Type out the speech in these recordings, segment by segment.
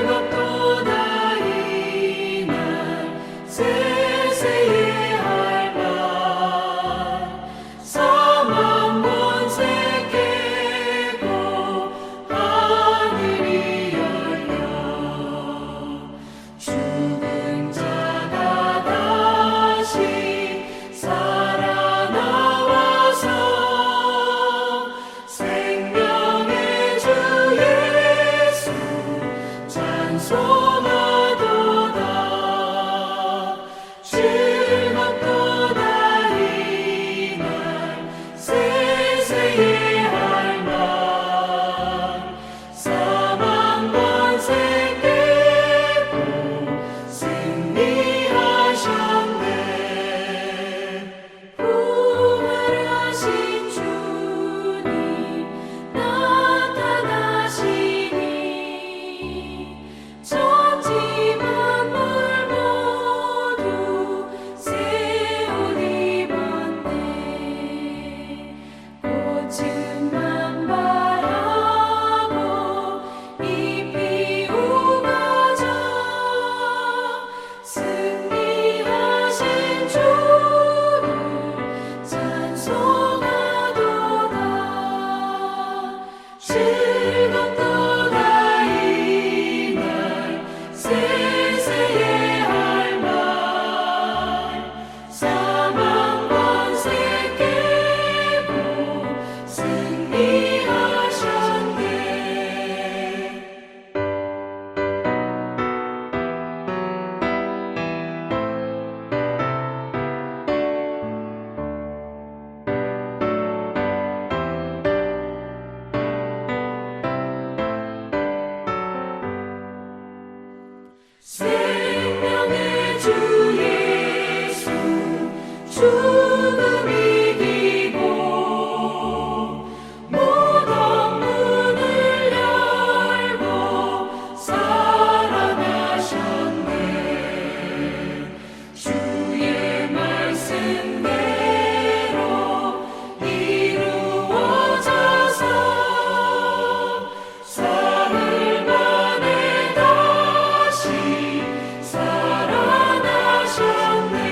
즐겁도다 이날 세세의 할 말 사망 권세 깨고 하늘이 열려 죽은 자가 다시 살아나와서 생명의 주 예수 찬송하도다 즐겁도다 이날 세세의 할 말 사망 권세 깨고 승리하셨네 부활하신 주님 나타나시니 천지 만물 모두 새 옷 입었네 꽃은 만발하고 잎이 우거져 승리하신 주를 찬송하도다 즐겁도다 이날 세세의 할 말 사망 권세 깨고 승리하셨네 생명의 주 예수 죽음 이기고 무덤 문을 열고 살아나셨네 주의 말씀대로 이루어져서 사흘 만에 다시 살아나셨네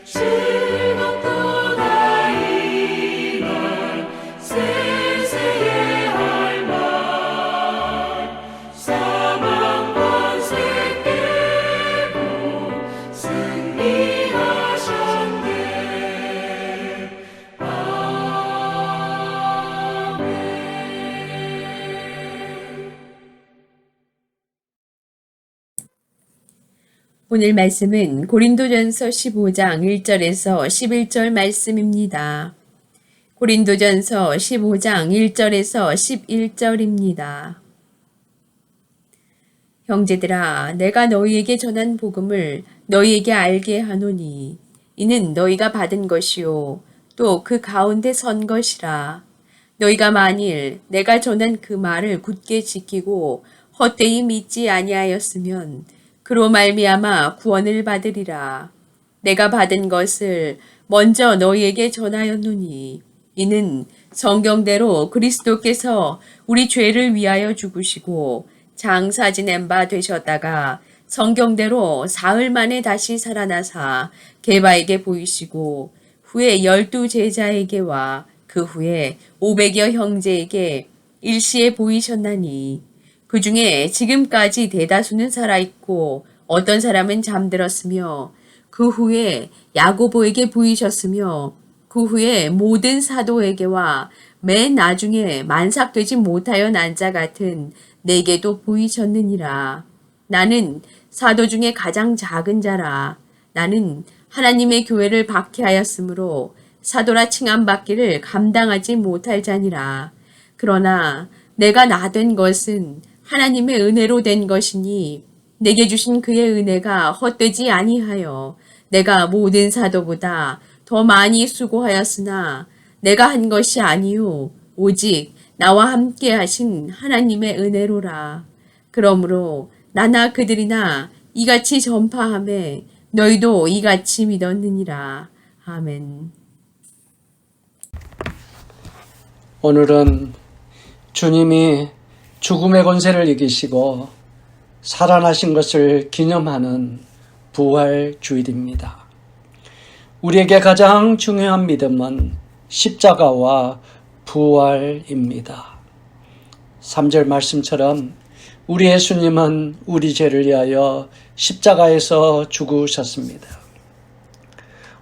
즐겁도다 이날 세세의 할 말 사망 권세 깨고 승리하셨네 아멘 오늘 말씀은 고린도전서 15장 1절에서 11절 말씀입니다. 고린도전서 15장 1절에서 11절입니다. 형제들아, 내가 너희에게 전한 복음을 너희에게 알게 하노니 이는 너희가 받은 것이요 또 그 가운데 선 것이라. 너희가 만일 내가 전한 그 말을 굳게 지키고 헛되이 믿지 아니하였으면 그로 말미암아 구원을 받으리라. 내가 받은 것을 먼저 너희에게 전하였노니 이는 성경대로 그리스도께서 우리 죄를 위하여 죽으시고 장사 지낸 바 되셨다가 성경대로 사흘 만에 다시 살아나사 게바에게 보이시고 후에 12 제자에게와 그 후에 500여 형제에게 일시에 보이셨나니 그 중에 지금까지 대다수는 살아있고 어떤 사람은 잠들었으며 그 후에 야고보에게 보이셨으며 그 후에 모든 사도에게와 맨 나중에 만삭되지 못하여 난 자 같은 내게도 보이셨느니라. 나는 사도 중에 가장 작은 자라. 나는 하나님의 교회를 박해하였으므로 사도라 칭함받기를 감당하지 못할 자니라. 그러나 내가 나된 것은 하나님의 은혜로 된 것이니 내게 주신 그의 은혜가 헛되지 아니하여 내가 모든 사도보다 더 많이 수고하였으나 내가 한 것이 아니요 오직 나와 함께 하신 하나님의 은혜로라. 그러므로 나나 그들이나 이같이 전파하매 너희도 이같이 믿었느니라. 아멘. 오늘은 주님이 죽음의 권세를 이기시고 살아나신 것을 기념하는 부활 주일입니다. 우리에게 가장 중요한 믿음은 십자가와 부활입니다. 3절 말씀처럼 우리 예수님은 우리 죄를 위하여 십자가에서 죽으셨습니다.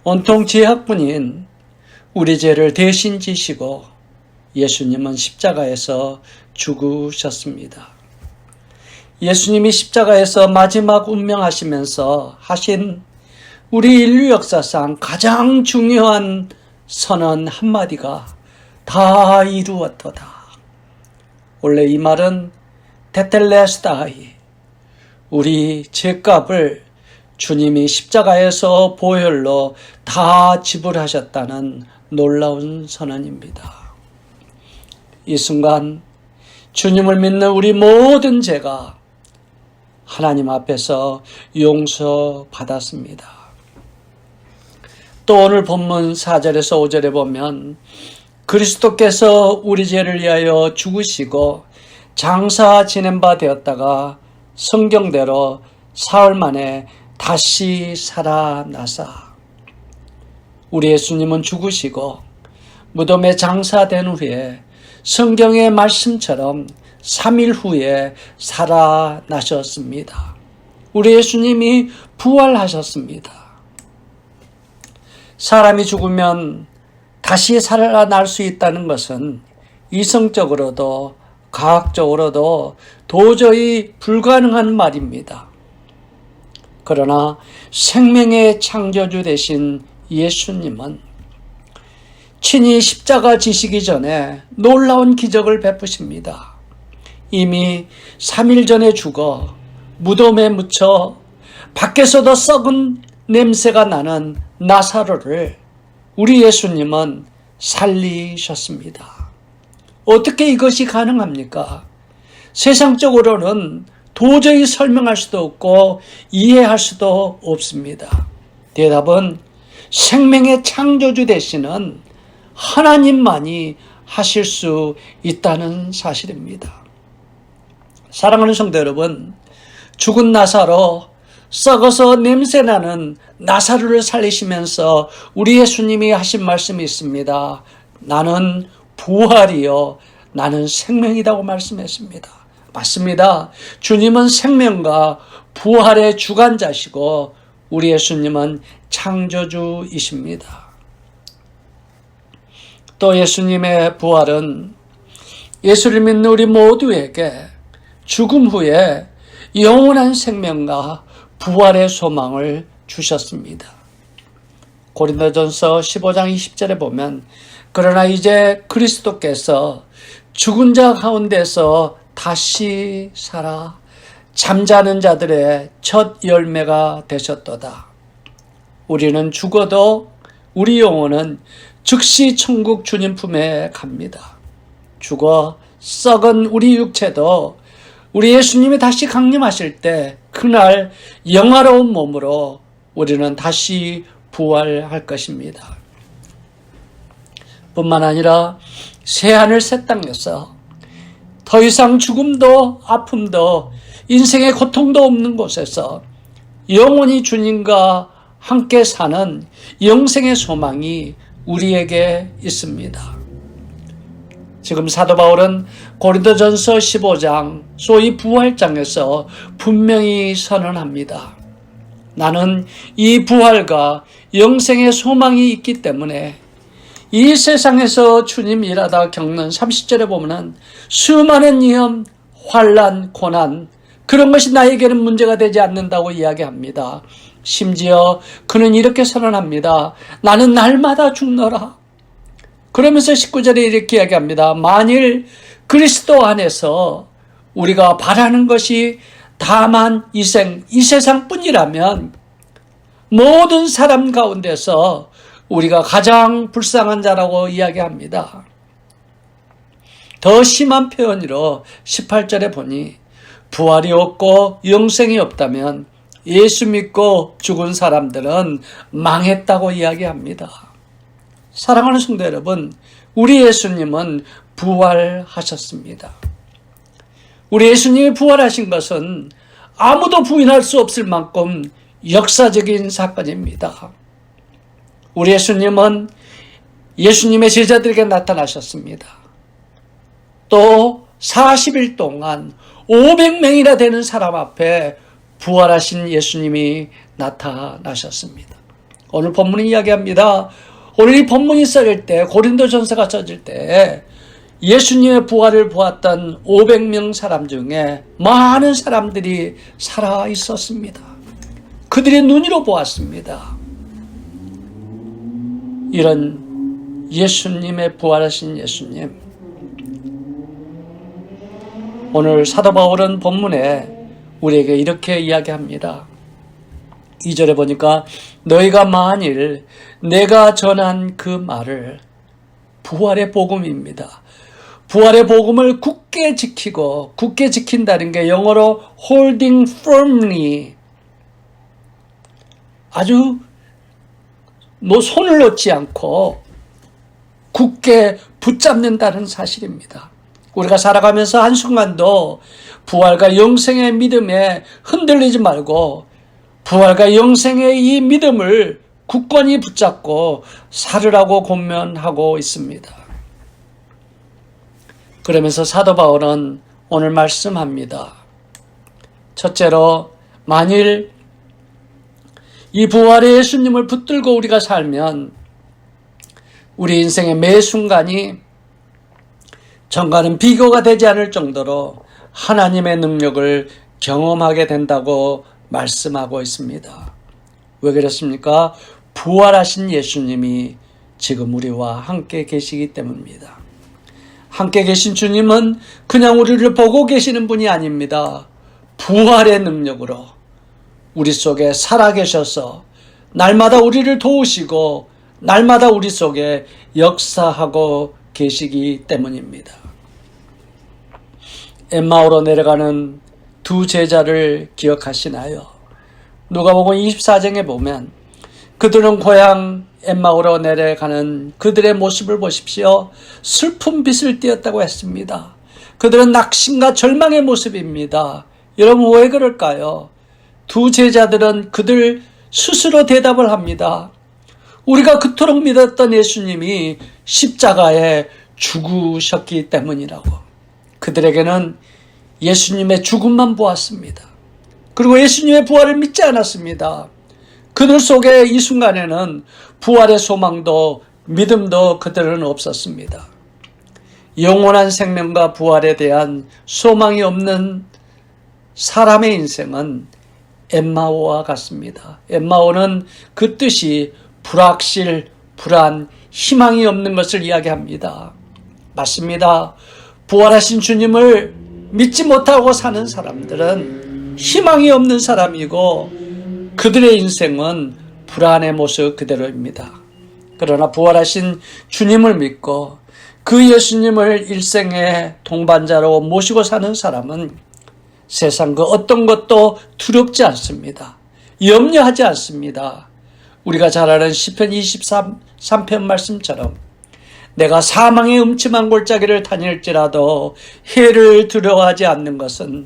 온통 죄악뿐인 우리 죄를 대신 지시고 예수님은 십자가에서 죽으셨습니다. 예수님이 십자가에서 마지막 운명하시면서 하신 우리 인류 역사상 가장 중요한 선언 한마디가 다 이루었도다. 원래 이 말은 테텔레스타이, 우리 죄값을 주님이 십자가에서 보혈로 다 지불하셨다는 놀라운 선언입니다. 이 순간 주님을 믿는 우리 모든 죄가 하나님 앞에서 용서받았습니다. 또 오늘 본문 4절에서 5절에 보면 그리스도께서 우리 죄를 위하여 죽으시고 장사 지낸 바 되었다가 성경대로 사흘 만에 다시 살아나사. 우리 예수님은 죽으시고 무덤에 장사된 후에 성경의 말씀처럼 3일 후에 살아나셨습니다. 우리 예수님이 부활하셨습니다. 사람이 죽으면 다시 살아날 수 있다는 것은 이성적으로도 과학적으로도 도저히 불가능한 말입니다. 그러나 생명의 창조주 되신 예수님은 친히 십자가 지시기 전에 놀라운 기적을 베푸십니다. 이미 3일 전에 죽어 무덤에 묻혀 밖에서도 썩은 냄새가 나는 나사로를 우리 예수님은 살리셨습니다. 어떻게 이것이 가능합니까? 세상적으로는 도저히 설명할 수도 없고 이해할 수도 없습니다. 대답은 생명의 창조주 되시는 하나님만이 하실 수 있다는 사실입니다. 사랑하는 성도 여러분, 죽은 나사로, 썩어서 냄새나는 나사로를 살리시면서 우리 예수님이 하신 말씀이 있습니다. 나는 부활이요 나는 생명이라고 말씀했습니다. 맞습니다. 주님은 생명과 부활의 주관자시고 우리 예수님은 창조주이십니다. 또 예수님의 부활은 예수를 믿는 우리 모두에게 죽음 후에 영원한 생명과 부활의 소망을 주셨습니다. 고린도전서 15장 20절에 보면 그러나 이제 그리스도께서 죽은 자 가운데서 다시 살아 잠자는 자들의 첫 열매가 되셨도다. 우리는 죽어도 우리 영혼은 즉시 천국 주님 품에 갑니다. 죽어 썩은 우리 육체도 우리 예수님이 다시 강림하실 때 그날 영화로운 몸으로 우리는 다시 부활할 것입니다. 뿐만 아니라 새하늘 새 땅에서 더 이상 죽음도 아픔도 인생의 고통도 없는 곳에서 영원히 주님과 함께 사는 영생의 소망이 우리에게 있습니다. 지금 사도 바울은 고린도전서 15장 소위 부활장에서 분명히 선언합니다. 나는 이 부활과 영생의 소망이 있기 때문에 이 세상에서 주님 일하다 겪는 30절에 보면 수많은 위험, 환난, 고난 그런 것이 나에게는 문제가 되지 않는다고 이야기합니다. 심지어 그는 이렇게 선언합니다. 나는 날마다 죽노라. 그러면서 19절에 이렇게 이야기합니다. 만일 그리스도 안에서 우리가 바라는 것이 다만 이 세상뿐이라면 모든 사람 가운데서 우리가 가장 불쌍한 자라고 이야기합니다. 더 심한 표현으로 18절에 보니 부활이 없고 영생이 없다면 예수 믿고 죽은 사람들은 망했다고 이야기합니다. 사랑하는 성도 여러분, 우리 예수님은 부활하셨습니다. 우리 예수님이 부활하신 것은 아무도 부인할 수 없을 만큼 역사적인 사건입니다. 우리 예수님은 예수님의 제자들에게 나타나셨습니다. 또 40일 동안 500명이나 되는 사람 앞에 부활하신 예수님이 나타나셨습니다. 오늘 본문이 이야기합니다. 오늘 이 본문이 써질 때, 고린도전서가 써질 때 예수님의 부활을 보았던 500명 사람 중에 많은 사람들이 살아 있었습니다. 그들의 눈으로 보았습니다. 이런 예수님의 부활하신 예수님, 오늘 사도 바울은 본문에 우리에게 이렇게 이야기합니다. 2절에 보니까 너희가 만일 내가 전한 그 말을, 부활의 복음입니다. 부활의 복음을 굳게 지키고, 굳게 지킨다는 게 영어로 holding firmly, 아주 손을 놓지 않고 굳게 붙잡는다는 사실입니다. 우리가 살아가면서 한순간도 부활과 영생의 믿음에 흔들리지 말고 부활과 영생의 이 믿음을 굳건히 붙잡고 살으라고 권면하고 있습니다. 그러면서 사도 바울은 오늘 말씀합니다. 첫째로, 만일 이 부활의 예수님을 붙들고 우리가 살면 우리 인생의 매 순간이 전과는 비교가 되지 않을 정도로 하나님의 능력을 경험하게 된다고 말씀하고 있습니다. 왜 그렇습니까? 부활하신 예수님이 지금 우리와 함께 계시기 때문입니다. 함께 계신 주님은 그냥 우리를 보고 계시는 분이 아닙니다. 부활의 능력으로 우리 속에 살아계셔서 날마다 우리를 도우시고 날마다 우리 속에 역사하고 계시기 때문입니다. 엠마오로 내려가는 두 제자를 기억하시나요? 누가복음 24장에 보면 그들은 고향 엠마오로 내려가는 그들의 모습을 보십시오. 슬픈 빛을 띠었다고 했습니다. 그들은 낙심과 절망의 모습입니다. 여러분, 왜 그럴까요? 두 제자들은 그들 스스로 대답을 합니다. 우리가 그토록 믿었던 예수님이 십자가에 죽으셨기 때문이라고. 그들에게는 예수님의 죽음만 보았습니다. 그리고 예수님의 부활을 믿지 않았습니다. 그들 속에 이 순간에는 부활의 소망도 믿음도 그들은 없었습니다. 영원한 생명과 부활에 대한 소망이 없는 사람의 인생은 엠마오와 같습니다. 엠마오는 그 뜻이 불확실, 불안, 희망이 없는 것을 이야기합니다. 맞습니다. 부활하신 주님을 믿지 못하고 사는 사람들은 희망이 없는 사람이고 그들의 인생은 불안의 모습 그대로입니다. 그러나 부활하신 주님을 믿고 그 예수님을 일생의 동반자로 모시고 사는 사람은 세상 그 어떤 것도 두렵지 않습니다. 염려하지 않습니다. 우리가 잘 아는 시편 23편 말씀처럼 내가 사망의 음침한 골짜기를 다닐지라도 해를 두려워하지 않는 것은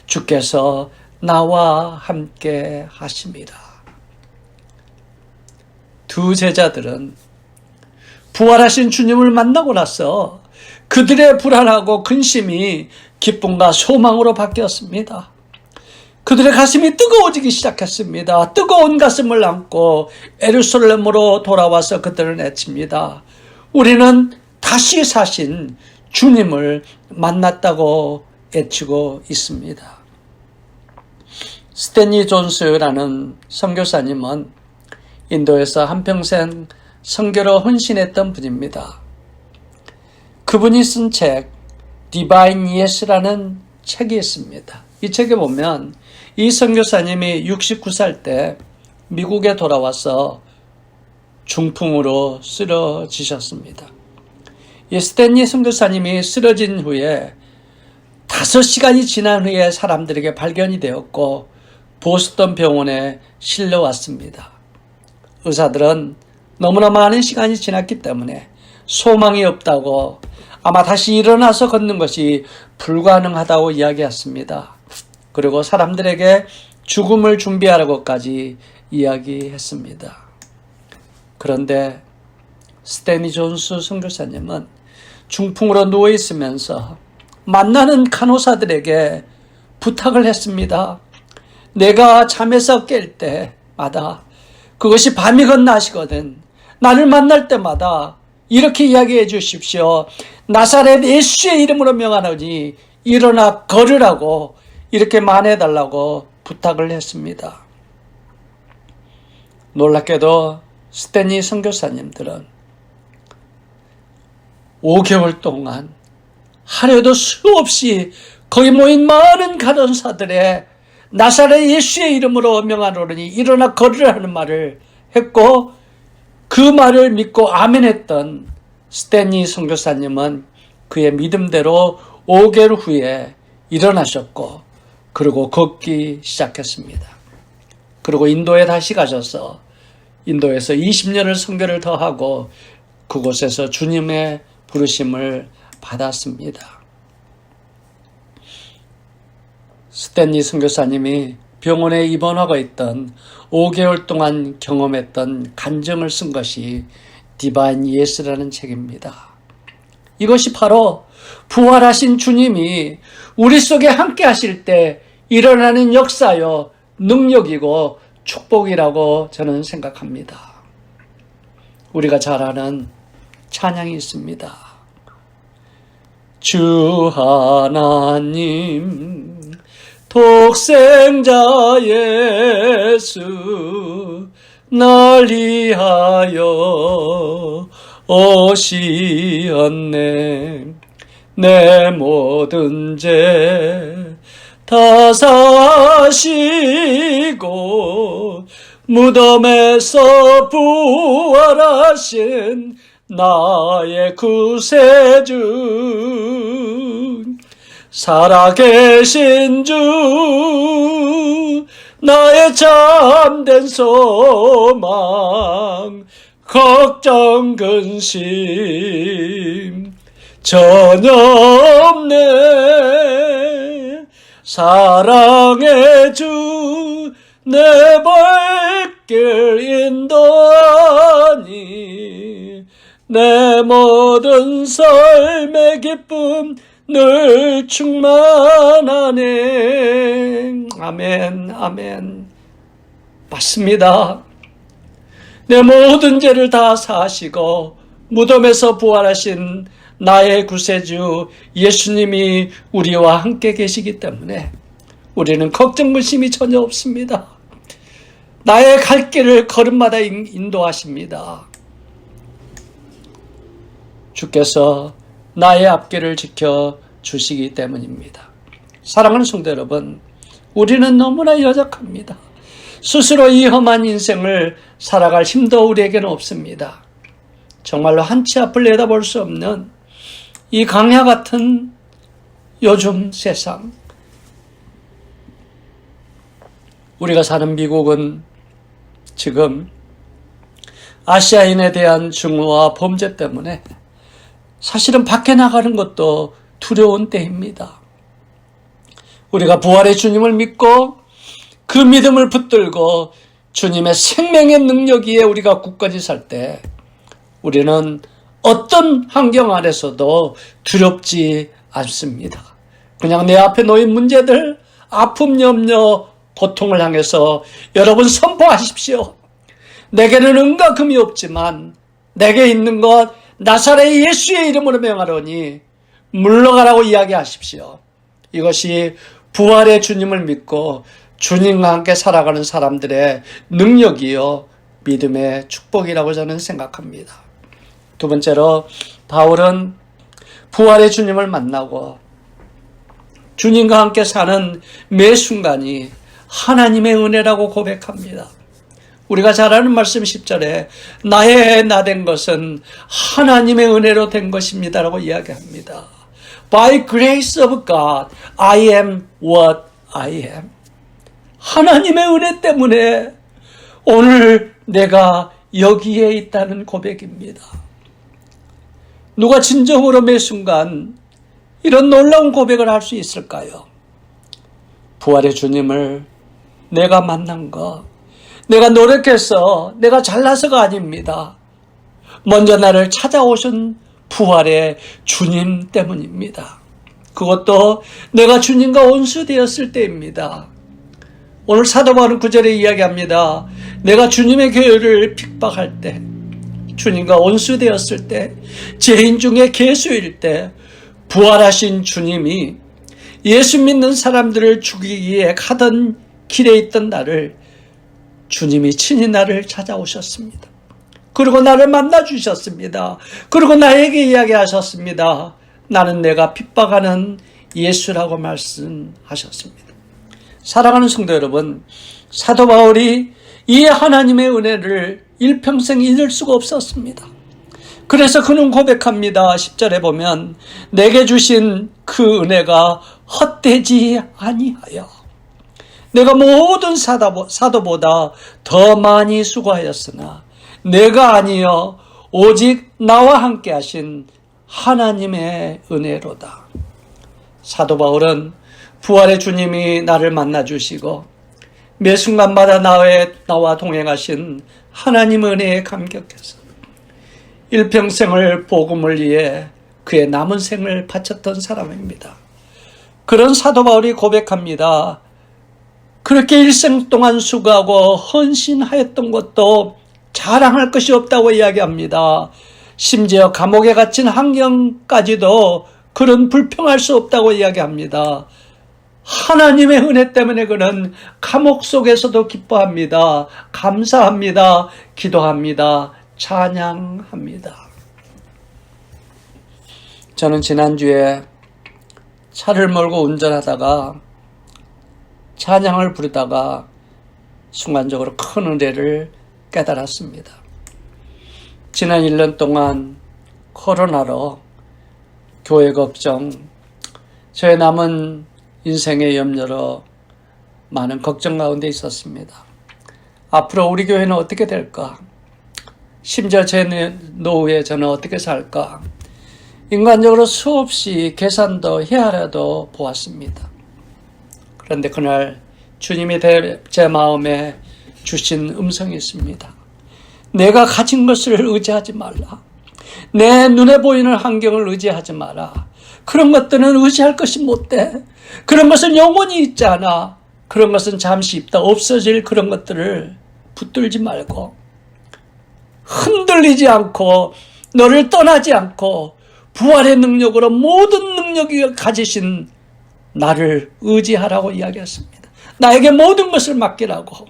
주께서 나와 함께 하심이라. 두 제자들은 부활하신 주님을 만나고 나서 그들의 불안하고 근심이 기쁨과 소망으로 바뀌었습니다. 그들의 가슴이 뜨거워지기 시작했습니다. 뜨거운 가슴을 안고 예루살렘으로 돌아와서 그들은 외칩니다. 우리는 다시 사신 주님을 만났다고 외치고 있습니다. 스탠리 존스라는 선교사님은 인도에서 한평생 선교로 헌신했던 분입니다. 그분이 쓴 책 Divine Yes라는 책이 있습니다. 이 책에 보면 이 선교사님이 69살 때 미국에 돌아와서 중풍으로 쓰러지셨습니다. 이 스탠리 선교사님이 쓰러진 후에 5시간이 지난 후에 사람들에게 발견이 되었고 보스턴 병원에 실려왔습니다. 의사들은 너무나 많은 시간이 지났기 때문에 소망이 없다고 아마 다시 일어나서 걷는 것이 불가능하다고 이야기했습니다. 그리고 사람들에게 죽음을 준비하라고까지 이야기했습니다. 그런데 스탠리 존스 선교사님은 중풍으로 누워 있으면서 만나는 간호사들에게 부탁을 했습니다. 내가 잠에서 깰 때마다, 그것이 밤이건 낮이거든, 나를 만날 때마다 이렇게 이야기해 주십시오. 나사렛 예수의 이름으로 명하노니 일어나 걸으라고 이렇게 말해달라고 부탁을 했습니다. 놀랍게도 스탠리 선교사님들은 5개월 동안 하루에도 수없이 거기 모인 많은 간호사들의 나사렛 예수의 이름으로 명하노니 일어나 걸으라 하는 말을 했고, 그 말을 믿고 아멘했던 스탠리 선교사님은 그의 믿음대로 5개월 후에 일어나셨고, 그리고 걷기 시작했습니다. 그리고 인도에 다시 가셔서 인도에서 20년을 선교를 더 하고 그곳에서 주님의 부르심을 받았습니다. 스탠리 선교사님이 병원에 입원하고 있던 5개월 동안 경험했던 간증을 쓴 것이 디바인 예스라는 책입니다. 이것이 바로 부활하신 주님이 우리 속에 함께 하실 때 일어나는 역사요, 능력이고 축복이라고 저는 생각합니다. 우리가 잘 아는 찬양이 있습니다. 주 하나님 독생자 예수 날 위하여 오시었네. 내 모든 죄 다 사시고 무덤에서 부활하신 나의 구세주, 살아계신 주, 나의 참된 소망, 걱정 근심 전혀 없네. 사랑의 주 내 발길 인도하니 내 모든 삶의 기쁨 늘 충만하네. 아멘, 아멘. 맞습니다. 내 모든 죄를 다 사하시고 무덤에서 부활하신 나의 구세주 예수님이 우리와 함께 계시기 때문에 우리는 걱정 근심이 전혀 없습니다. 나의 갈 길을 걸음마다 인도하십니다. 주께서 나의 앞길을 지켜 주시기 때문입니다. 사랑하는 성도 여러분, 우리는 너무나 연약합니다. 스스로 이 험한 인생을 살아갈 힘도 우리에게는 없습니다. 정말로 한치 앞을 내다볼 수 없는 이 강야 같은 요즘 세상, 우리가 사는 미국은 지금 아시아인에 대한 증오와 범죄 때문에 사실은 밖에 나가는 것도 두려운 때입니다. 우리가 부활의 주님을 믿고 그 믿음을 붙들고 주님의 생명의 능력 위에 우리가 굳건히 살 때 우리는 어떤 환경 안에서도 두렵지 않습니다. 그냥 내 앞에 놓인 문제들, 아픔, 염려, 고통을 향해서 여러분 선포하십시오. 내게는 은과 금이 없지만 내게 있는 것 나사렛 예수의 이름으로 명하노니 물러가라고 이야기하십시오. 이것이 부활의 주님을 믿고 주님과 함께 살아가는 사람들의 능력이요 믿음의 축복이라고 저는 생각합니다. 두 번째로 바울은 부활의 주님을 만나고 주님과 함께 사는 매 순간이 하나님의 은혜라고 고백합니다. 우리가 잘 아는 말씀 10절에 나의 나 된 것은 하나님의 은혜로 된 것입니다 라고 이야기합니다. By grace of God, I am what I am. 하나님의 은혜 때문에 오늘 내가 여기에 있다는 고백입니다. 누가 진정으로 매 순간 이런 놀라운 고백을 할 수 있을까요? 부활의 주님을 내가 만난 거, 내가 노력해서 내가 잘나서가 아닙니다. 먼저 나를 찾아오신 부활의 주님 때문입니다. 그것도 내가 주님과 원수되었을 때입니다. 오늘 사도 바울은 9절에 이야기합니다. 내가 주님의 교회를 핍박할 때, 주님과 원수되었을 때, 죄인 중에 괴수일 때 부활하신 주님이 예수 믿는 사람들을 죽이기에 가던 길에 있던 나를 주님이 친히 나를 찾아오셨습니다. 그리고 나를 만나 주셨습니다. 그리고 나에게 이야기하셨습니다. 나는 내가 핍박하는 예수라고 말씀하셨습니다. 사랑하는 성도 여러분, 사도 바울이 이 하나님의 은혜를 일평생 잊을 수가 없었습니다. 그래서 그는 고백합니다. 10절에 보면 내게 주신 그 은혜가 헛되지 아니하여 내가 모든 사도보다 더 많이 수고하였으나 내가 아니여 오직 나와 함께 하신 하나님의 은혜로다. 사도 바울은 부활의 주님이 나를 만나 주시고 매 순간마다 나와 동행하신 하나님의 은혜에 감격해서 일평생을 복음을 위해 그의 남은 생을 바쳤던 사람입니다. 그런 사도 바울이 고백합니다. 그렇게 일생 동안 수고하고 헌신하였던 것도 자랑할 것이 없다고 이야기합니다. 심지어 감옥에 갇힌 환경까지도 그런 불평할 수 없다고 이야기합니다. 하나님의 은혜 때문에 그는 감옥 속에서도 기뻐합니다. 감사합니다. 기도합니다. 찬양합니다. 저는 지난주에 차를 몰고 운전하다가 찬양을 부르다가 순간적으로 큰 은혜를 깨달았습니다. 지난 1년 동안 코로나로 교회 걱정, 저의 남은 인생의 염려로 많은 걱정 가운데 있었습니다. 앞으로 우리 교회는 어떻게 될까? 심지어 제 노후에 저는 어떻게 살까? 인간적으로 수없이 계산도 헤아려도 보았습니다. 그런데 그날 주님이 제 마음에 주신 음성이 있습니다. 내가 가진 것을 의지하지 말라. 내 눈에 보이는 환경을 의지하지 마라. 그런 것들은 의지할 것이 못돼. 그런 것은 영원히 있지 않아. 그런 것은 잠시 있다 없어질 그런 것들을 붙들지 말고 흔들리지 않고 너를 떠나지 않고 부활의 능력으로 모든 능력이 가지신 나를 의지하라고 이야기했습니다. 나에게 모든 것을 맡기라고.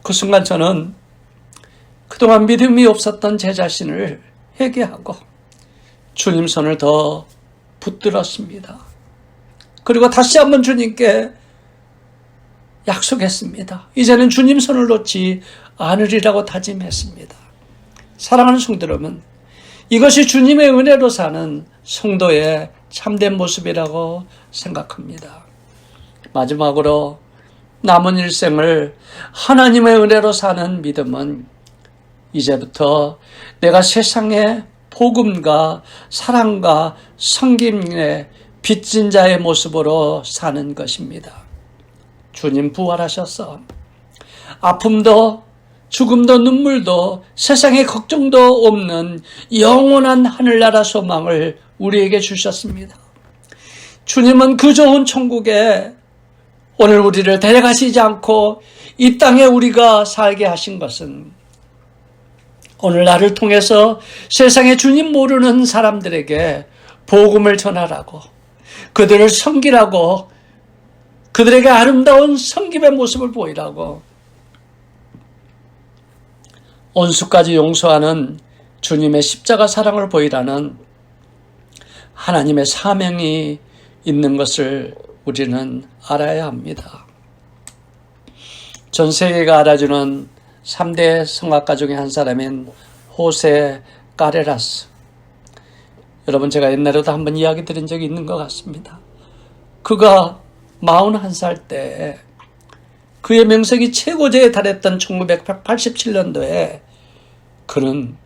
그 순간 저는 그동안 믿음이 없었던 제 자신을 회개하고 주님 손을 더 붙들었습니다. 그리고 다시 한번 주님께 약속했습니다. 이제는 주님 손을 놓지 않으리라고 다짐했습니다. 사랑하는 성도 여러분, 이것이 주님의 은혜로 사는 성도의 참된 모습이라고 생각합니다. 마지막으로 남은 일생을 하나님의 은혜로 사는 믿음은 이제부터 내가 세상의 복음과 사랑과 섬김의 빚진 자의 모습으로 사는 것입니다. 주님 부활하셔서 아픔도 죽음도 눈물도 세상에 걱정도 없는 영원한 하늘나라 소망을 우리에게 주셨습니다. 주님은 그 좋은 천국에 오늘 우리를 데려가시지 않고 이 땅에 우리가 살게 하신 것은 오늘 나를 통해서 세상에 주님 모르는 사람들에게 복음을 전하라고, 그들을 섬기라고, 그들에게 아름다운 섬김의 모습을 보이라고, 온수까지 용서하는 주님의 십자가 사랑을 보이라는 하나님의 사명이 있는 것을 우리는 알아야 합니다. 전 세계가 알아주는 3대 성악가 중에 한 사람인 호세 카레라스. 여러분, 제가 옛날에도 한번 이야기 드린 적이 있는 것 같습니다. 그가 41살 때 그의 명색이 최고조에 달했던 1987년도에 그는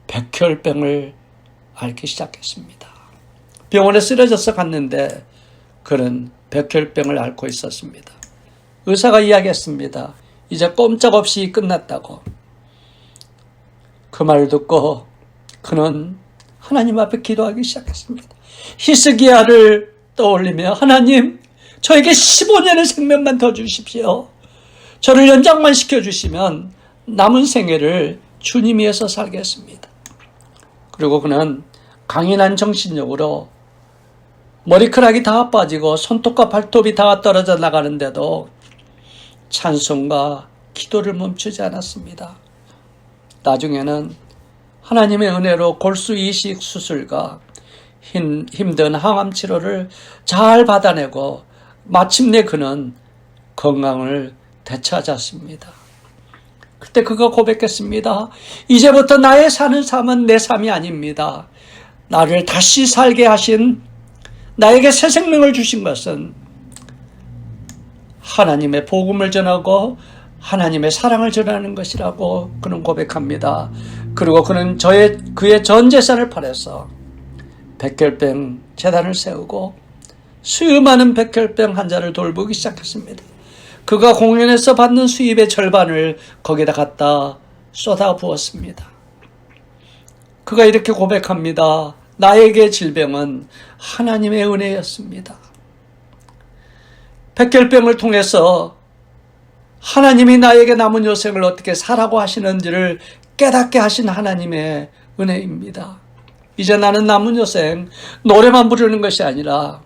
백혈병을 앓기 시작했습니다. 병원에 쓰러져서 갔는데 그는 백혈병을 앓고 있었습니다. 의사가 이야기했습니다. 이제 꼼짝없이 끝났다고. 그 말을 듣고 그는 하나님 앞에 기도하기 시작했습니다. 히스기야를 떠올리며 하나님, 저에게 15년의 생명만 더 주십시오. 저를 연장만 시켜주시면 남은 생애를 주님 위해서 살겠습니다. 그리고 그는 강인한 정신력으로 머리카락이 다 빠지고 손톱과 발톱이 다 떨어져 나가는데도 찬송과 기도를 멈추지 않았습니다. 나중에는 하나님의 은혜로 골수 이식 수술과 힘든 항암 치료를 잘 받아내고 마침내 그는 건강을 되찾았습니다. 그때 그가 고백했습니다. 이제부터 나의 사는 삶은 내 삶이 아닙니다. 나를 다시 살게 하신, 나에게 새 생명을 주신 것은 하나님의 복음을 전하고 하나님의 사랑을 전하는 것이라고 그는 고백합니다. 그리고 그는 그의 전 재산을 팔아서 백혈병 재단을 세우고 수많은 백혈병 환자를 돌보기 시작했습니다. 그가 공연에서 받는 수입의 절반을 거기다 갖다 쏟아 부었습니다. 그가 이렇게 고백합니다. 나에게 질병은 하나님의 은혜였습니다. 백혈병을 통해서 하나님이 나에게 남은 여생을 어떻게 살라고 하시는지를 깨닫게 하신 하나님의 은혜입니다. 이제 나는 남은 여생 노래만 부르는 것이 아니라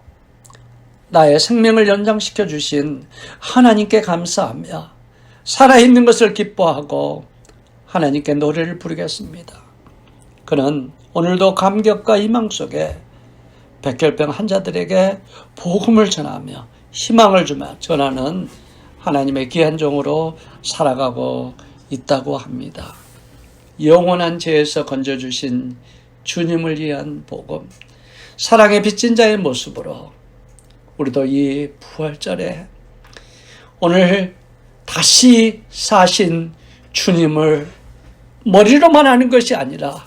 나의 생명을 연장시켜 주신 하나님께 감사하며 살아있는 것을 기뻐하고 하나님께 노래를 부르겠습니다. 그는 오늘도 감격과 희망 속에 백혈병 환자들에게 복음을 전하며 희망을 전하는 하나님의 귀한 종으로 살아가고 있다고 합니다. 영원한 죄에서 건져주신 주님을 위한 복음, 사랑의 빚진 자의 모습으로 우리도 이 부활절에 오늘 다시 사신 주님을 머리로만 아는 것이 아니라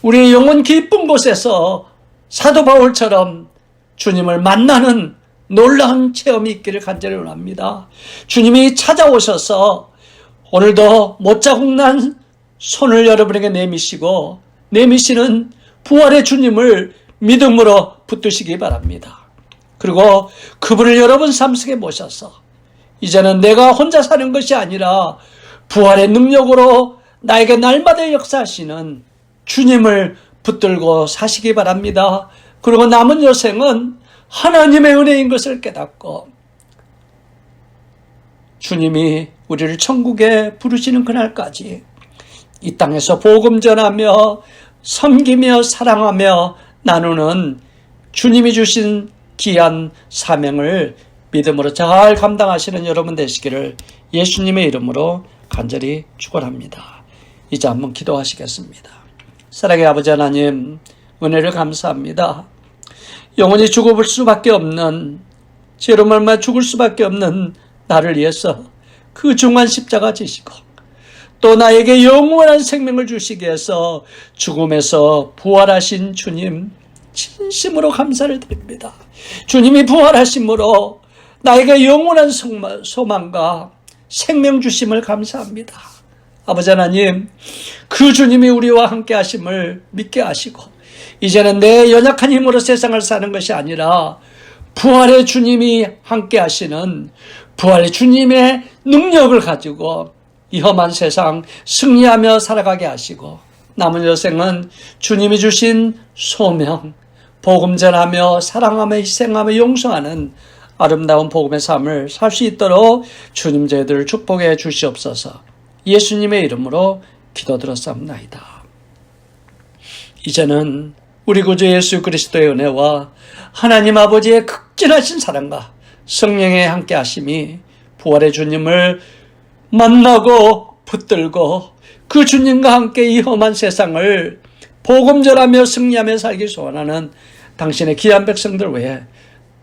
우리의 영혼 깊은 곳에서 사도 바울처럼 주님을 만나는 놀라운 체험이 있기를 간절히 원합니다. 주님이 찾아오셔서 오늘도 못자국 난 손을 여러분에게 내미시는 부활의 주님을 믿음으로 붙드시기 바랍니다. 그리고 그분을 여러분 삶 속에 모셔서 이제는 내가 혼자 사는 것이 아니라 부활의 능력으로 나에게 날마다 역사하시는 주님을 붙들고 사시기 바랍니다. 그리고 남은 여생은 하나님의 은혜인 것을 깨닫고 주님이 우리를 천국에 부르시는 그날까지 이 땅에서 복음 전하며 섬기며 사랑하며 나누는 주님이 주신 귀한 사명을 믿음으로 잘 감당하시는 여러분 되시기를 예수님의 이름으로 간절히 축원합니다. 이제 한번 기도하시겠습니다. 사랑의 아버지 하나님, 은혜를 감사합니다. 영원히 죽을 수밖에 없는, 죄로 말마 죽을 수밖에 없는 나를 위해서 그 중한 십자가 지시고 또 나에게 영원한 생명을 주시기 위해서 죽음에서 부활하신 주님, 진심으로 감사를 드립니다. 주님이 부활하심으로 나에게 영원한 소망과 생명 주심을 감사합니다. 아버지 하나님, 그 주님이 우리와 함께 하심을 믿게 하시고 이제는 내 연약한 힘으로 세상을 사는 것이 아니라 부활의 주님이 함께 하시는 부활의 주님의 능력을 가지고 이 험한 세상 승리하며 살아가게 하시고 남은 여생은 주님이 주신 소명, 복음 전하며 사랑하며 희생하며 용서하는 아름다운 복음의 삶을 살 수 있도록 주님 저희들을 축복해 주시옵소서. 예수님의 이름으로 기도드렸사옵나이다. 이제는 우리 구주 예수 그리스도의 은혜와 하나님 아버지의 극진하신 사랑과 성령의 함께 하심이 부활의 주님을 만나고 붙들고 그 주님과 함께 이 험한 세상을 복음 전하며 승리하며 살기 소원하는 당신의 귀한 백성들 외에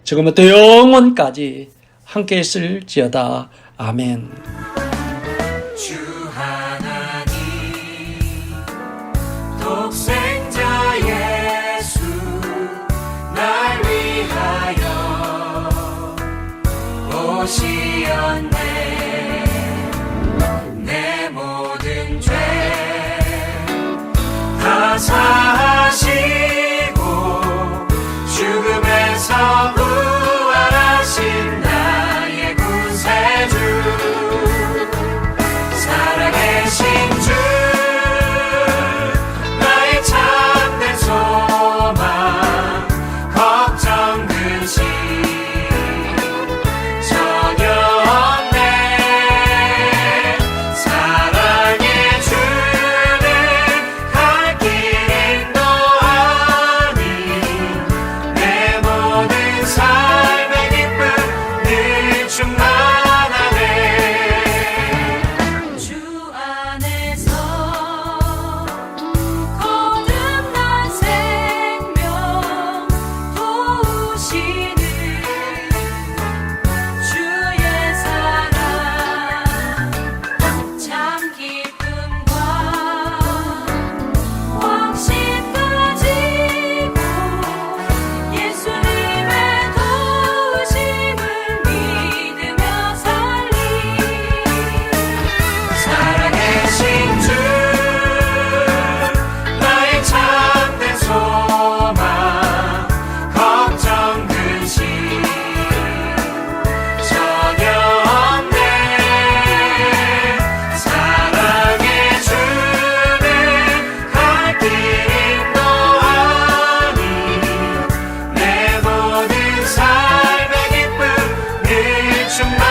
지금부터 영원까지 함께 있을지어다. 아멘. 주 하나님 것이었네. 내 모든 죄 다 사하시고 죽음에서 부활하신 나의 구세주, 살아계신 주, 나의 참된 소망, 걱정 근심 전혀 없네. 사랑의 주는 갈 길 인도하니 내 모든 삶의 기쁨 늘 충만하네. 주 안에서 거듭난 생명 도우시는 주의 사랑, 참 기쁨과 확신 가지고 예수님의 도우심을 믿으며 살리. 살아계신 주, 나의 참된 소망, 걱정 근심 전혀 없네. 사랑의 주는 갈 길 인도하니 내 모든 삶의 기쁨 늘 충만